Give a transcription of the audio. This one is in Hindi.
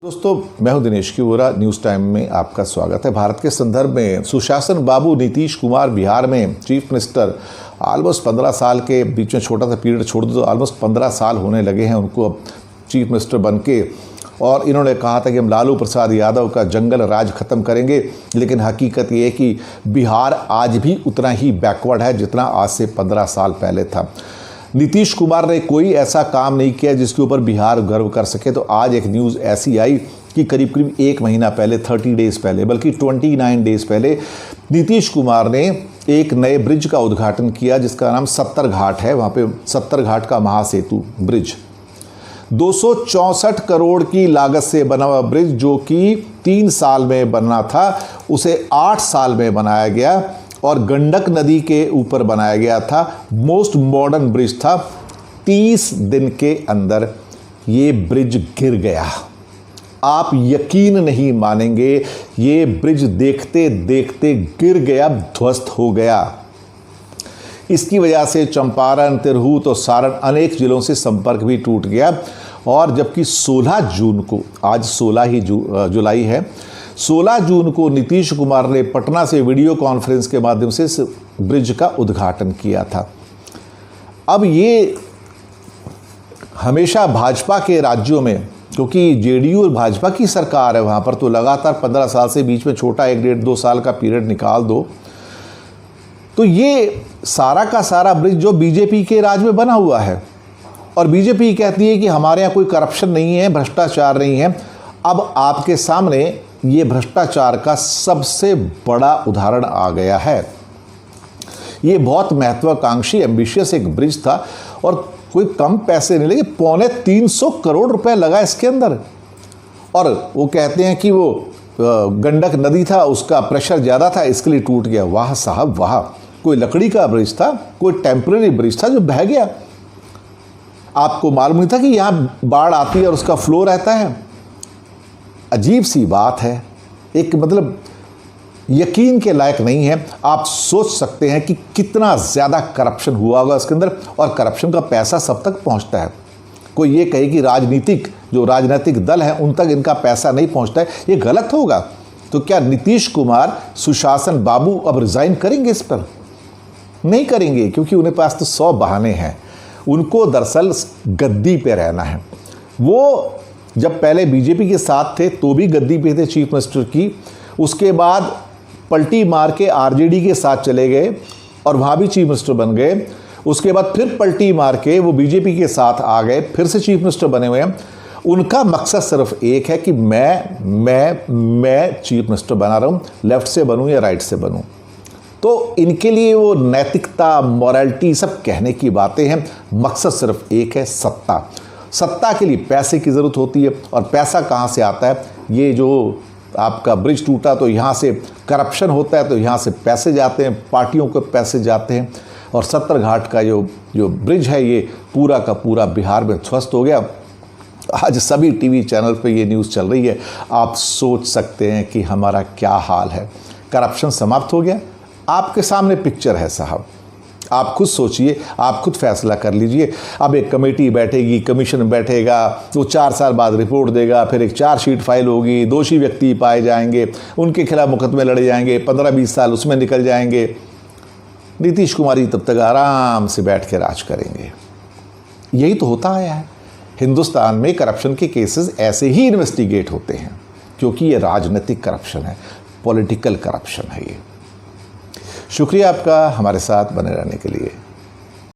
दोस्तों, मैं हूं दिनेश किवोरा। न्यूज़ टाइम में आपका स्वागत है। भारत के संदर्भ में सुशासन बाबू नीतीश कुमार बिहार में चीफ मिनिस्टर ऑलमोस्ट 15 साल के बीच में छोटा सा पीरियड छोड़ दो तो ऑलमोस्ट 15 साल होने लगे हैं उनको अब चीफ मिनिस्टर बन के। और इन्होंने कहा था कि हम लालू प्रसाद यादव का जंगल राज ख़त्म करेंगे, लेकिन हकीकत ये है कि बिहार आज भी उतना ही बैकवर्ड है जितना आज से 15 साल पहले था। नीतीश कुमार ने कोई ऐसा काम नहीं किया जिसके ऊपर बिहार गर्व कर सके। तो आज एक न्यूज़ ऐसी आई कि करीब करीब एक महीना पहले, 30 डेज़ पहले, बल्कि 29 डेज़ पहले नीतीश कुमार ने एक नए ब्रिज का उद्घाटन किया जिसका नाम 70 घाट है। वहाँ पे 70 घाट का महासेतु ब्रिज 264 करोड़ की लागत से बना हुआ ब्रिज, जो कि 3 साल में बनना था, उसे 8 साल में बनाया गया और गंडक नदी के ऊपर बनाया गया था। मोस्ट मॉडर्न ब्रिज था। 30 दिन के अंदर ये ब्रिज गिर गया। आप यकीन नहीं मानेंगे, ये ब्रिज देखते देखते गिर गया, ध्वस्त हो गया। इसकी वजह से चंपारण, तिरहुत और सारण अनेक जिलों से संपर्क भी टूट गया। और जबकि 16 जून को, आज 16 ही जुलाई है, 16 जून को नीतीश कुमार ने पटना से वीडियो कॉन्फ्रेंस के माध्यम से इस ब्रिज का उद्घाटन किया था। अब ये हमेशा भाजपा के राज्यों में, क्योंकि जेडीयू और भाजपा की सरकार है वहाँ पर, तो लगातार 15 साल से बीच में छोटा 1-1.5-2 साल का पीरियड निकाल दो तो ये सारा का सारा ब्रिज जो बीजेपी के राज में बना हुआ है। और बीजेपी कहती है कि हमारे यहाँ कोई करप्शन नहीं है, भ्रष्टाचार नहीं है। अब आपके सामने ये भ्रष्टाचार का सबसे बड़ा उदाहरण आ गया है। ये बहुत महत्वाकांक्षी एम्बिशियस एक ब्रिज था और कोई कम पैसे नहीं लगे, 350 करोड़ रुपए लगा इसके अंदर। और वो कहते हैं कि वो गंडक नदी था, उसका प्रेशर ज़्यादा था, इसके लिए टूट गया। वाह साहब वाह! कोई लकड़ी का ब्रिज था, कोई टेम्परेरी ब्रिज था जो बह गया। आपको मालूम नहीं था कि यहाँ बाढ़ आती है और उसका फ्लो रहता है। अजीब सी बात है, एक मतलब यकीन के लायक नहीं है। आप सोच सकते हैं कि कितना ज़्यादा करप्शन हुआ होगा इसके अंदर, और करप्शन का पैसा सब तक पहुंचता है। कोई ये कहे कि राजनीतिक दल हैं उन तक इनका पैसा नहीं पहुंचता है, ये गलत होगा। तो क्या नीतीश कुमार, सुशासन बाबू अब रिज़ाइन करेंगे इस पर? नहीं करेंगे, क्योंकि उनके पास तो 100 बहाने हैं। उनको दरअसल गद्दी पे रहना है। वो जब पहले बीजेपी के साथ थे तो भी गद्दी पे थे चीफ मिनिस्टर की, उसके बाद पलटी मार के आरजेडी के साथ चले गए और वहाँ भी चीफ मिनिस्टर बन गए। उसके बाद फिर पलटी मार के वो बीजेपी के साथ आ गए, फिर से चीफ मिनिस्टर बने हुए हैं। उनका मकसद सिर्फ एक है कि मैं चीफ मिनिस्टर बना रहा हूँ, लेफ्ट से बनूँ या राइट से बनूँ। तो इनके लिए वो नैतिकता, मॉरलिटी सब कहने की बातें हैं। मकसद सिर्फ एक है, सत्ता। सत्ता के लिए पैसे की ज़रूरत होती है, और पैसा कहाँ से आता है? ये जो आपका ब्रिज टूटा तो यहाँ से करप्शन होता है, तो यहाँ से पैसे जाते हैं, पार्टियों को पैसे जाते हैं। और 70 घाट का जो ब्रिज है, ये पूरा का पूरा बिहार में ध्वस्त हो गया। आज सभी टीवी चैनल पे ये न्यूज़ चल रही है। आप सोच सकते हैं कि हमारा क्या हाल है। करप्शन समाप्त हो गया। आपके सामने पिक्चर है साहब, आप खुद सोचिए, आप खुद फैसला कर लीजिए। अब एक कमेटी बैठेगी, कमीशन बैठेगा, वो 4 साल बाद रिपोर्ट देगा, फिर एक चार्जशीट फाइल होगी, दोषी व्यक्ति पाए जाएंगे, उनके खिलाफ मुकदमे लड़े जाएंगे, 15-20 साल उसमें निकल जाएंगे। नीतीश कुमार ही तब तक आराम से बैठ के राज करेंगे। यही तो होता आया है। हिंदुस्तान में करप्शन के केसेस ऐसे ही इन्वेस्टिगेट होते हैं, क्योंकि ये राजनीतिक करप्शन है, पॉलिटिकल करप्शन है ये। शुक्रिया आपका हमारे साथ बने रहने के लिए।